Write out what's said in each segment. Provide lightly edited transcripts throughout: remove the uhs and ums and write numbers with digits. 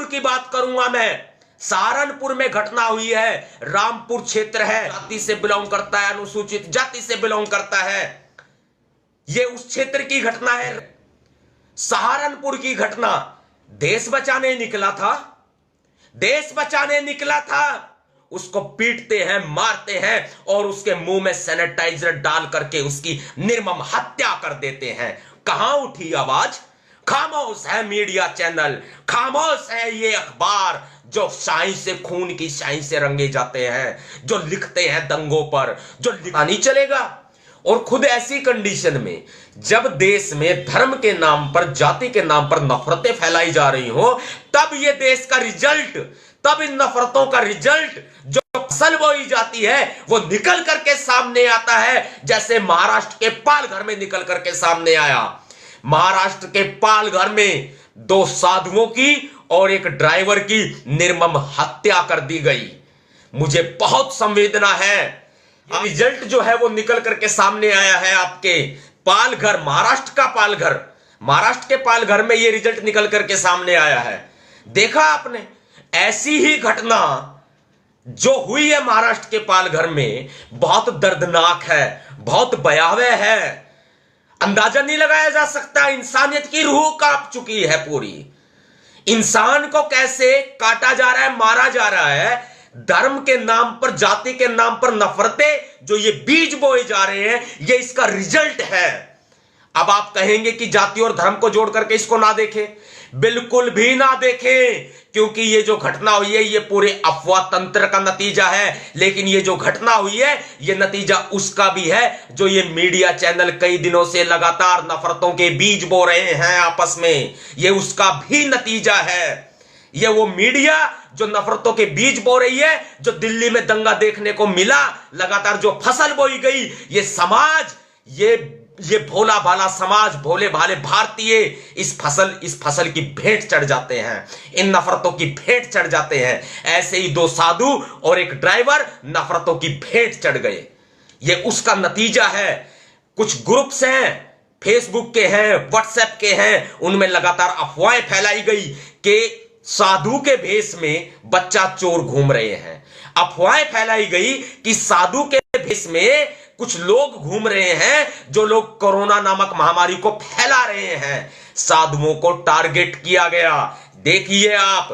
की बात करूंगा मैं। सहारनपुर में घटना हुई है, रामपुर क्षेत्र है, जाति से बिलोंग करता है, अनुसूचित जाति से बिलोंग करता है। यह उस क्षेत्र की घटना है, सहारनपुर की घटना। देश बचाने निकला था, देश बचाने निकला था, उसको पीटते हैं, मारते हैं और उसके मुंह में सैनिटाइजर डाल करके उसकी निर्मम हत्या कर देते हैं। कहां उठी आवाज? खामोश है मीडिया चैनल, खामोश है ये अखबार जो स्याही से, खून की स्याही से रंगे जाते हैं, जो लिखते हैं दंगों पर, जो लिखा नहीं चलेगा। और खुद ऐसी कंडीशन में जब देश में धर्म के नाम पर, जाति के नाम पर नफरतें फैलाई जा रही हो, तब ये देश का रिजल्ट, तब इन नफरतों का रिजल्ट, जो फसल बोई जाती है, वो निकल करके सामने आता है। जैसे महाराष्ट्र के पालघर में निकल करके सामने आया। महाराष्ट्र के पालघर में 2 साधुओं की और एक ड्राइवर की निर्मम हत्या कर दी गई। मुझे बहुत संवेदना है। रिजल्ट जो है वो निकल करके सामने आया है। आपके पालघर, महाराष्ट्र का पालघर, महाराष्ट्र के पालघर में ये रिजल्ट निकल करके सामने आया है। देखा आपने? ऐसी ही घटना जो हुई है महाराष्ट्र के पालघर में, बहुत दर्दनाक है, बहुत भयावह है। अंदाजा नहीं लगाया जा सकता। इंसानियत की रूह कांप चुकी है पूरी। इंसान को कैसे काटा जा रहा है, मारा जा रहा है। धर्म के नाम पर, जाति के नाम पर नफरतें जो ये बीज बोए जा रहे हैं, ये इसका रिजल्ट है। अब आप कहेंगे कि जाति और धर्म को जोड़ करके इसको ना देखें, बिल्कुल भी ना देखें, क्योंकि ये जो घटना हुई है ये पूरे अफवाह तंत्र का नतीजा है। लेकिन ये जो घटना हुई है ये नतीजा उसका भी है जो ये मीडिया चैनल कई दिनों से लगातार नफरतों के बीज बो रहे हैं आपस में। ये उसका भी नतीजा है। ये वो मीडिया जो नफरतों के बीज बो रही है, जो दिल्ली में दंगा देखने को मिला, लगातार जो फसल बोई गई, ये समाज, ये भोला भाला समाज, भोले भाले भारतीय इस फसल की भेंट चढ़ जाते हैं, इन नफरतों की भेंट चढ़ जाते हैं। ऐसे ही 2 साधु और एक ड्राइवर नफरतों की भेंट चढ़ गए। ये उसका नतीजा है। कुछ ग्रुप्स हैं, फेसबुक के हैं, व्हाट्सएप के हैं, उनमें लगातार अफवाहें फैलाई गई कि साधु के भेष में बच्चा चोर घूम रहे हैं। अफवाहें फैलाई गई कि साधु के भेष में कुछ लोग घूम रहे हैं जो लोग कोरोना नामक महामारी को फैला रहे हैं। साधुओं को टारगेट किया गया। देखिए आप,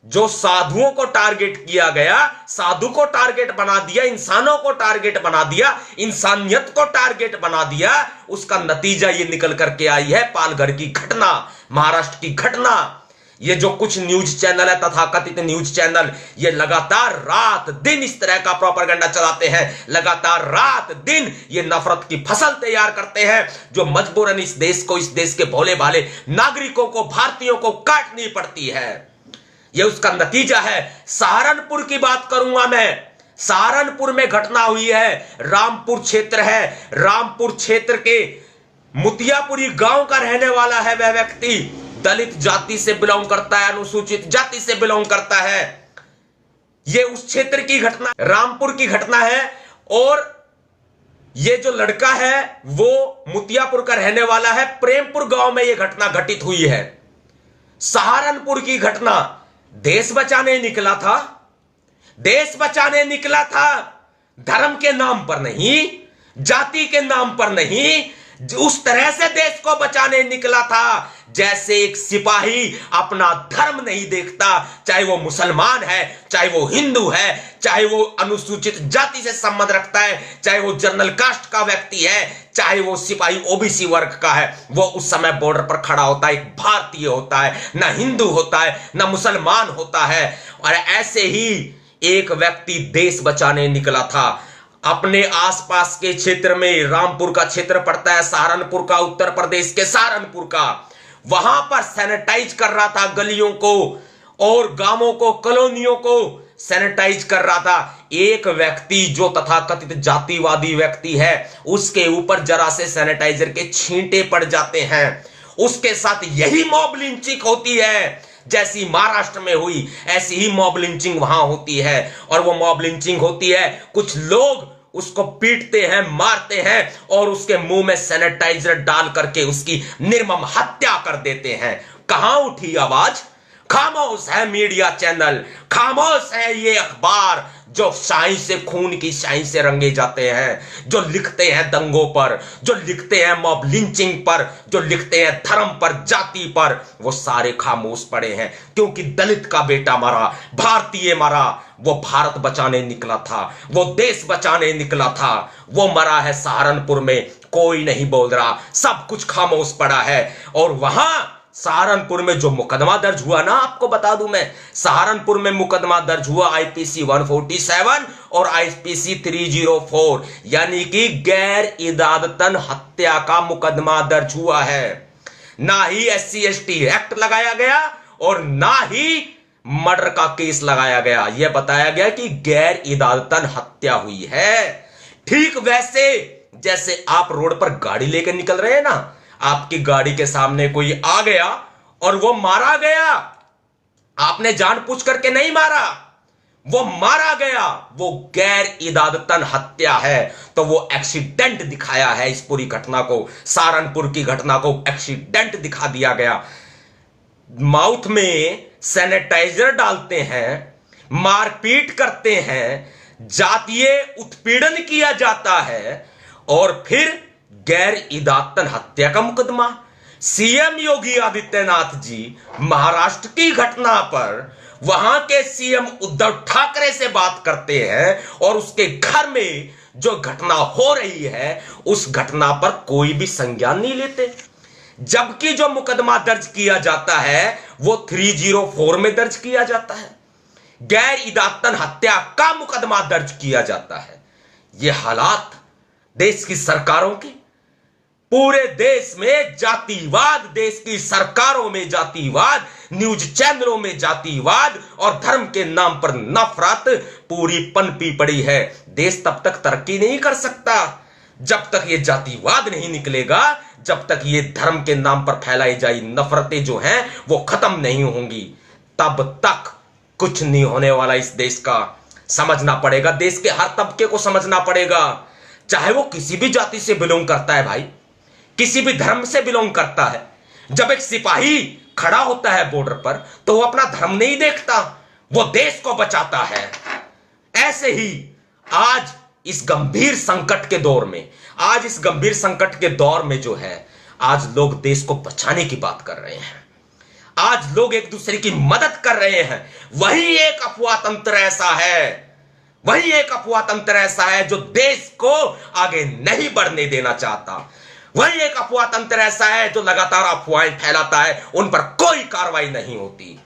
जो साधुओं को टारगेट किया गया, साधु को टारगेट बना दिया, इंसानों को टारगेट बना दिया, इंसानियत को टारगेट बना दिया, उसका नतीजा ये निकल करके आई है पालघर की घटना, महाराष्ट्र की घटना। ये जो कुछ न्यूज चैनल है, तथाकथित न्यूज चैनल, ये लगातार रात दिन इस तरह का प्रोपेगेंडा चलाते हैं, लगातार रात दिन ये नफरत की फसल तैयार करते हैं जो मजबूरन इस देश को, इस देश के भोले भाले नागरिकों को, भारतीयों को काटनी पड़ती है। ये उसका नतीजा है। सहारनपुर की बात करूंगा मैं। सहारनपुर में घटना हुई है, रामपुर क्षेत्र है, रामपुर क्षेत्र के मुतियापुरी गांव का रहने वाला है वह व्यक्ति। दलित जाति से बिलोंग करता है, अनुसूचित जाति से बिलोंग करता है। यह उस क्षेत्र की घटना, रामपुर की घटना है। और यह जो लड़का है वो मुतियापुर का रहने वाला है। प्रेमपुर गांव में यह घटना घटित हुई है। सहारनपुर की घटना। देश बचाने निकला था, देश बचाने निकला था, धर्म के नाम पर नहीं, जाति के नाम पर नहीं, उस तरह से देश को बचाने निकला था जैसे एक सिपाही अपना धर्म नहीं देखता, चाहे वो मुसलमान है, चाहे वो हिंदू है, चाहे वो अनुसूचित जाति से संबंध रखता है, चाहे वो जनरल कास्ट का व्यक्ति है, चाहे वो सिपाही ओबीसी वर्ग का है। वो उस समय बॉर्डर पर खड़ा होता है, एक भारतीय होता है, ना हिंदू होता है, ना मुसलमान होता है। और ऐसे ही एक व्यक्ति देश बचाने निकला था। अपने आसपास के क्षेत्र में, रामपुर का क्षेत्र पड़ता है सहारनपुर का, उत्तर प्रदेश के सहारनपुर का, वहां पर सैनिटाइज कर रहा था गलियों को और गांवों को, कॉलोनियों को सैनिटाइज कर रहा था। एक व्यक्ति जो तथाकथित जातिवादी व्यक्ति है, उसके ऊपर जरा से सैनिटाइजर के छींटे पड़ जाते हैं। उसके साथ यही मॉब लिंचिंग होती है। जैसी महाराष्ट्र में हुई ऐसी ही मॉब लिंचिंग वहां होती है। और वो मॉब लिंचिंग होती है, कुछ लोग उसको पीटते हैं, मारते हैं और उसके मुंह में सैनिटाइजर डाल करके उसकी निर्मम हत्या कर देते हैं। कहां उठी आवाज? खामोश है मीडिया चैनल, खामोश है ये अखबार जो स्याही से, खून की स्याही से रंगे जाते हैं, जो लिखते हैं दंगों पर, जो लिखते हैं मॉब लिंचिंग पर, जो लिखते हैं धर्म पर, जाति पर, वो सारे खामोश पड़े हैं। क्योंकि दलित का बेटा मरा, भारतीय मरा, वो भारत बचाने निकला था, वो देश बचाने निकला था, वो मरा है सहारनपुर में, कोई नहीं बोल रहा, सब कुछ खामोश पड़ा है। और वहां सहारनपुर में जो मुकदमा दर्ज हुआ ना, आपको बता दूं मैं, सहारनपुर में मुकदमा दर्ज हुआ आईपीसी 147 और आईपीसी 304, यानी कि गैर इरादतन हत्या का मुकदमा दर्ज हुआ है। ना ही SC/ST एक्ट लगाया गया और ना ही मर्डर का केस लगाया गया। यह बताया गया कि गैर इरादतन हत्या हुई है। ठीक वैसे जैसे आप रोड पर गाड़ी लेकर निकल रहे हैं ना, आपकी गाड़ी के सामने कोई आ गया और वो मारा गया, आपने जानबूझ करके नहीं मारा, वो मारा गया, वो गैर इरादतन हत्या है। तो वो एक्सीडेंट दिखाया है, इस पूरी घटना को, सहारनपुर की घटना को एक्सीडेंट दिखा दिया गया। माउथ में सैनिटाइजर डालते हैं, मारपीट करते हैं, जातीय उत्पीड़न किया जाता है और फिर गैर इरादतन हत्या का मुकदमा। सीएम योगी आदित्यनाथ जी महाराष्ट्र की घटना पर वहां के सीएम उद्धव ठाकरे से बात करते हैं और उसके घर में जो घटना हो रही है उस घटना पर कोई भी संज्ञान नहीं लेते, जबकि जो मुकदमा दर्ज किया जाता है वो 304 में दर्ज किया जाता है, गैर इरादतन हत्या का मुकदमा दर्ज किया जाता है। ये हालात देश की सरकारों के, पूरे देश में जातिवाद, देश की सरकारों में जातिवाद, न्यूज चैनलों में जातिवाद और धर्म के नाम पर नफरत पूरी पनपी पड़ी है। देश तब तक तरक्की नहीं कर सकता जब तक ये जातिवाद नहीं निकलेगा, जब तक ये धर्म के नाम पर फैलाई जाई नफरतें जो हैं वो खत्म नहीं होंगी, तब तक कुछ नहीं होने वाला इस देश का। समझना पड़ेगा, देश के हर तबके को समझना पड़ेगा, चाहे वो किसी भी जाति से बिलोंग करता है भाई, किसी भी धर्म से बिलोंग करता है। जब एक सिपाही खड़ा होता है बॉर्डर पर तो वो अपना धर्म नहीं देखता, वो देश को बचाता है। ऐसे ही आज इस गंभीर संकट के दौर में, आज इस गंभीर संकट के दौर में जो है, आज लोग देश को बचाने की बात कर रहे हैं, आज लोग एक दूसरे की मदद कर रहे हैं। वही एक अफवाह तंत्र ऐसा है, वही एक अफवाह तंत्र ऐसा है जो देश को आगे नहीं बढ़ने देना चाहता। वही एक अफवाह तंत्र ऐसा है जो लगातार अफवाहें फैलाता है, उन पर कोई कार्रवाई नहीं होती।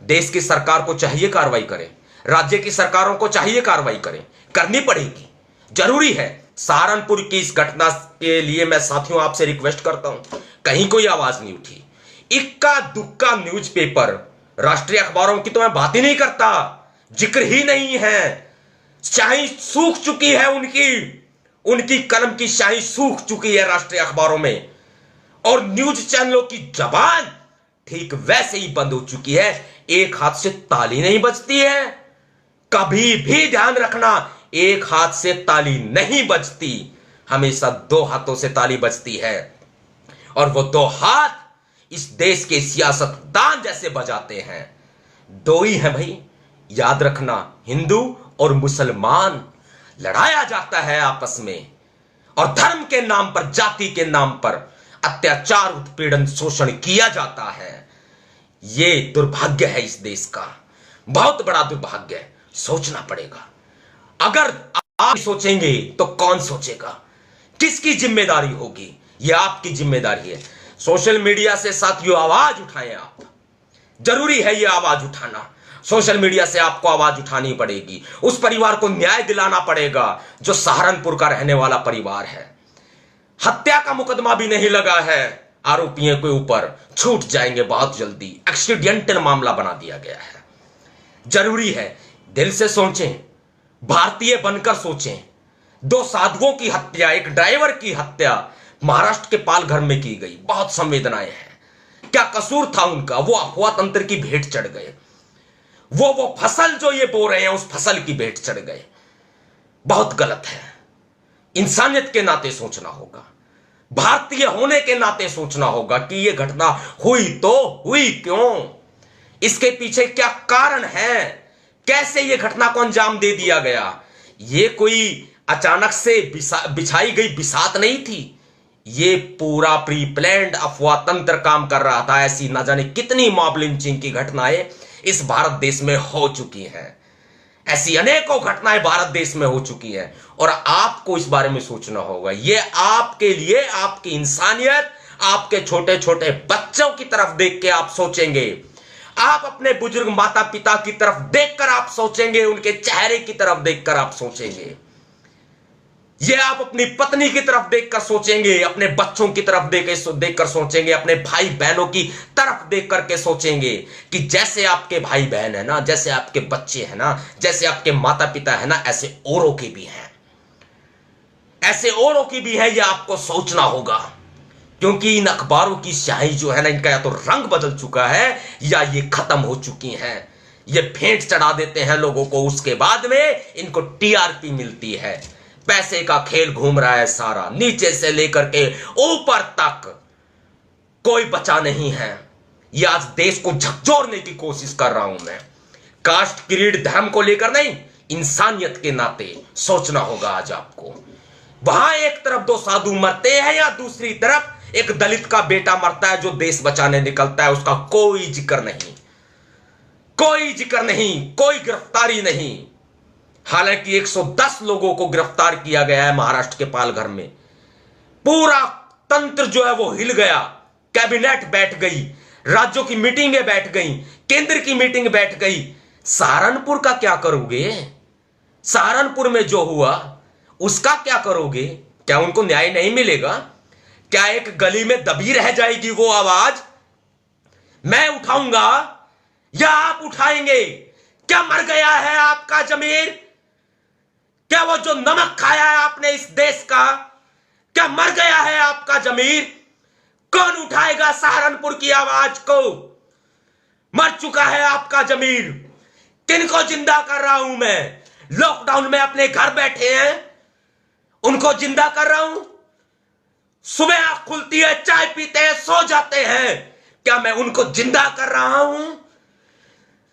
देश की सरकार को चाहिए कार्रवाई करे, राज्य की सरकारों को चाहिए कार्रवाई करें, करनी पड़ेगी, जरूरी है। सहारनपुर की इस घटना के लिए मैं साथियों आपसे रिक्वेस्ट करता हूं, कहीं कोई आवाज नहीं उठी। इक्का दुक्का न्यूज़पेपर, राष्ट्रीय अखबारों की तो मैं बात ही नहीं करता, जिक्र ही नहीं है। स्याही सूख चुकी है उनकी कलम की स्याही सूख चुकी है राष्ट्रीय अखबारों में, और न्यूज चैनलों की जबान ठीक वैसे ही बंद हो चुकी है। एक हाथ से ताली नहीं बजती है, कभी भी ध्यान रखना, एक हाथ से ताली नहीं बजती, हमेशा दो हाथों से ताली बजती है। और वो दो हाथ इस देश के सियासतदान जैसे बजाते हैं। दो ही है भाई, याद रखना, हिंदू और मुसलमान लड़ाया जाता है आपस में, और धर्म के नाम पर, जाति के नाम पर अत्याचार, उत्पीड़न, शोषण किया जाता है। यह दुर्भाग्य है इस देश का, बहुत बड़ा दुर्भाग्य है। सोचना पड़ेगा, अगर आप सोचेंगे तो कौन सोचेगा, किसकी जिम्मेदारी होगी? यह आपकी जिम्मेदारी है। सोशल मीडिया से साथियों आवाज उठाएं आप, जरूरी है यह आवाज उठाना। सोशल मीडिया से आपको आवाज उठानी पड़ेगी, उस परिवार को न्याय दिलाना पड़ेगा जो सहारनपुर का रहने वाला परिवार है। हत्या का मुकदमा भी नहीं लगा है आरोपियों के ऊपर, छूट जाएंगे बहुत जल्दी, एक्सीडेंटल मामला बना दिया गया है। जरूरी है दिल से सोचें, भारतीय बनकर सोचें। दो साधुओं की हत्या, एक ड्राइवर की हत्या महाराष्ट्र के पालघर में की गई, बहुत संवेदनाएं हैं। क्या कसूर था उनका? वो अफवाह तंत्र की भेंट चढ़ गए, वो फसल जो ये बो रहे हैं उस फसल की भेंट चढ़ गए। बहुत गलत है। इंसानियत के नाते सोचना होगा, भारतीय होने के नाते सोचना होगा कि ये घटना हुई तो हुई क्यों। इसके पीछे क्या कारण है, कैसे ये घटना को अंजाम दे दिया गया। ये कोई अचानक से बिछाई गई बिसात नहीं थी, ये पूरा प्री प्लान्ड अफवाह तंत्र काम कर रहा था। ऐसी ना जाने कितनी मॉब लिंचिंग की घटनाएं इस भारत देश में हो चुकी हैं, ऐसी अनेकों घटनाएं भारत देश में हो चुकी हैं, और आपको इस बारे में सोचना होगा। ये आपके लिए, आपकी इंसानियत, आपके छोटे छोटे बच्चों की तरफ देख के आप सोचेंगे, आप अपने बुजुर्ग माता पिता की तरफ देखकर आप सोचेंगे, उनके चेहरे की तरफ देखकर आप सोचेंगे, ये आप अपनी पत्नी की तरफ देखकर सोचेंगे, अपने बच्चों की तरफ देखकर सोचेंगे, अपने भाई बहनों की तरफ देख करके सोचेंगे कि जैसे आपके भाई बहन है ना, जैसे आपके बच्चे हैं ना, जैसे आपके माता पिता है ना, ऐसे औरों के भी हैं, ऐसे औरों की भी है। ये आपको सोचना होगा, क्योंकि इन अखबारों की स्याही जो है ना, इनका या तो रंग बदल चुका है या ये खत्म हो चुकी हैं। ये भेंट चढ़ा देते हैं लोगों को, उसके बाद में इनको टीआरपी मिलती है। पैसे का खेल घूम रहा है सारा, नीचे से लेकर के ऊपर तक कोई बचा नहीं है। ये आज देश को झकझोरने की कोशिश कर रहा हूं मैं, कास्ट क्रीड धर्म को लेकर नहीं, इंसानियत के नाते सोचना होगा आज आपको। वहां एक तरफ दो साधु मरते हैं या दूसरी तरफ एक दलित का बेटा मरता है जो देश बचाने निकलता है, उसका कोई जिक्र नहीं, कोई जिक्र नहीं, कोई गिरफ्तारी नहीं। हालांकि 110 लोगों को गिरफ्तार किया गया है महाराष्ट्र के पालघर में। पूरा तंत्र जो है वो हिल गया, कैबिनेट बैठ गई, राज्यों की मीटिंगें बैठ गई, केंद्र की मीटिंग बैठ गई। सहारनपुर का क्या करोगे? सहारनपुर में जो हुआ उसका क्या करोगे? क्या उनको न्याय नहीं मिलेगा? क्या एक गली में दबी रह जाएगी वो आवाज? मैं उठाऊंगा या आप उठाएंगे? क्या मर गया है आपका जमीर? क्या वो जो नमक खाया है आपने इस देश का, क्या मर गया है आपका जमीर? कौन उठाएगा सहारनपुर की आवाज को? मर चुका है आपका जमीर। किनको जिंदा कर रहा हूं मैं? लॉकडाउन में अपने घर बैठे हैं उनको जिंदा कर रहा हूं। सुबह आंख खुलती है, चाय पीते हैं, सो जाते हैं, क्या मैं उनको जिंदा कर रहा हूं?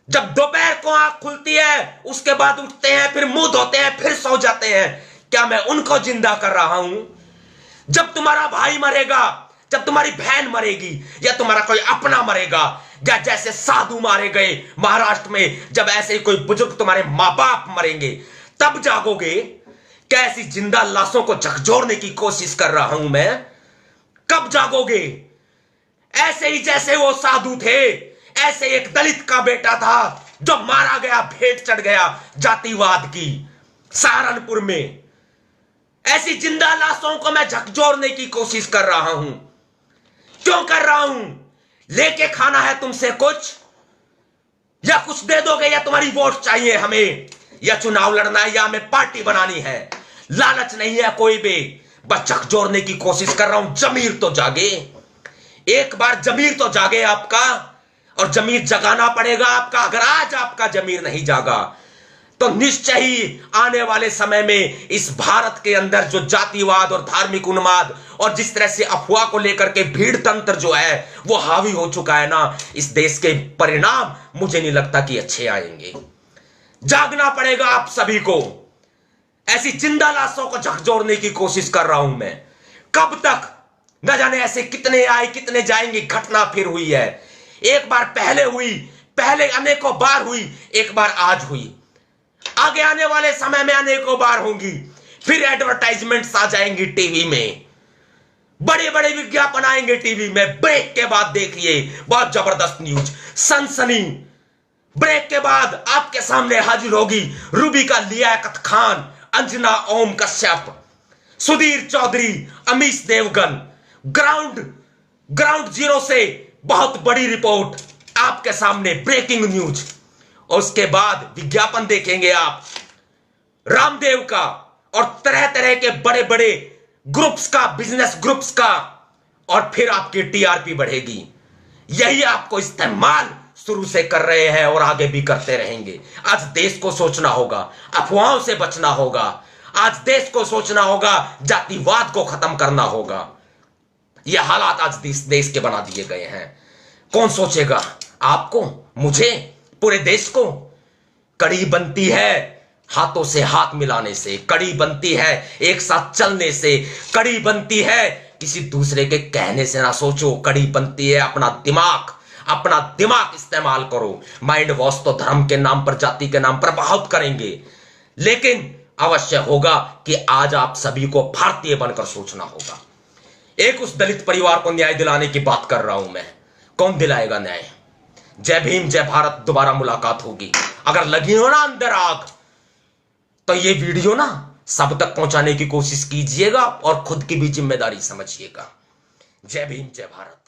जब दोपहर को आंख खुलती है उसके बाद उठते हैं, फिर मुंह धोते हैं, फिर सो जाते हैं, क्या मैं उनको जिंदा कर रहा हूं? जब तुम्हारा भाई मरेगा, जब तुम्हारी बहन मरेगी, या तुम्हारा कोई अपना मरेगा, या जैसे साधु मारे गए महाराष्ट्र में, जब ऐसे कोई बुजुर्ग तुम्हारे मां बाप मरेंगे, तब जागोगे? क्या ऐसी जिंदा लाशों को झकझोरने की कोशिश कर रहा हूं मैं? कब जागोगे? ऐसे ही जैसे वो साधु थे, ऐसे एक दलित का बेटा था जो मारा गया, भेंट चढ़ गया जातिवाद की सहारनपुर में। ऐसी जिंदा लाशों को मैं झकझोरने की कोशिश कर रहा हूं। क्यों कर रहा हूं? लेके खाना है तुमसे कुछ, या कुछ दे दोगे, या तुम्हारी वोट चाहिए हमें, या चुनाव लड़ना है, या हमें पार्टी बनानी है। लालच नहीं है कोई भी, बस झकझोरने की कोशिश कर रहा हूं। जमीर तो जागे, एक बार जमीर तो जागे आपका, और जमीर जगाना पड़ेगा आपका। अगर आज आपका जमीर नहीं जागा तो निश्चय ही आने वाले समय में इस भारत के अंदर जो जातिवाद और धार्मिक उन्माद और जिस तरह से अफवाह को लेकर के भीड़ तंत्र जो है वो हावी हो चुका है ना, इस देश के परिणाम मुझे नहीं लगता कि अच्छे आएंगे। जागना पड़ेगा आप सभी को। ऐसी जिंदा लाशों को झकझोरने की कोशिश कर रहा हूं मैं। कब तक? न जाने ऐसे कितने आए कितने जाएंगे। घटना फिर हुई है, एक बार पहले हुई, पहले अनेकों बार हुई, एक बार आज हुई, आगे आने वाले समय में अनेकों बार होंगी। फिर एडवर्टाइजमेंट्स आ जाएंगी टीवी में, बड़े बड़े विज्ञापन आएंगे टीवी में। ब्रेक के बाद देखिए बहुत जबरदस्त न्यूज, सनसनी। ब्रेक के बाद आपके सामने हाजिर होगी रूबी का लियाकत खान, अंजना ओम कश्यप, सुधीर चौधरी, अमीश देवगन। ग्राउंड जीरो से बहुत बड़ी रिपोर्ट आपके सामने, ब्रेकिंग न्यूज। और उसके बाद विज्ञापन देखेंगे आप रामदेव का और तरह तरह के बड़े बड़े ग्रुप्स का, बिजनेस ग्रुप्स का, और फिर आपकी टीआरपी बढ़ेगी। यही आपको इस्तेमाल शुरू से कर रहे हैं और आगे भी करते रहेंगे। आज देश को सोचना होगा, अफवाहों से बचना होगा। आज देश को सोचना होगा, जातिवाद को खत्म करना होगा। यह हालात आज देश के बना दिए गए हैं। कौन सोचेगा? आपको मुझे, पूरे देश को। कड़ी बनती है हाथों से हाथ मिलाने से, कड़ी बनती है एक साथ चलने से, कड़ी बनती है किसी दूसरे के कहने से ना सोचो, कड़ी बनती है अपना दिमाग इस्तेमाल करो। माइंड वॉश तो धर्म के नाम पर, जाति के नाम पर बहुत करेंगे, लेकिन अवश्य होगा कि आज आप सभी को भारतीय बनकर सोचना होगा। एक उस दलित परिवार को न्याय दिलाने की बात कर रहा हूं मैं। कौन दिलाएगा न्याय? जय भीम, जय भारत। दोबारा मुलाकात होगी। अगर लगी हो ना अंदर आग, तो ये वीडियो ना सब तक पहुंचाने की कोशिश कीजिएगा और खुद की भी जिम्मेदारी समझिएगा। जय भीम, जय भारत।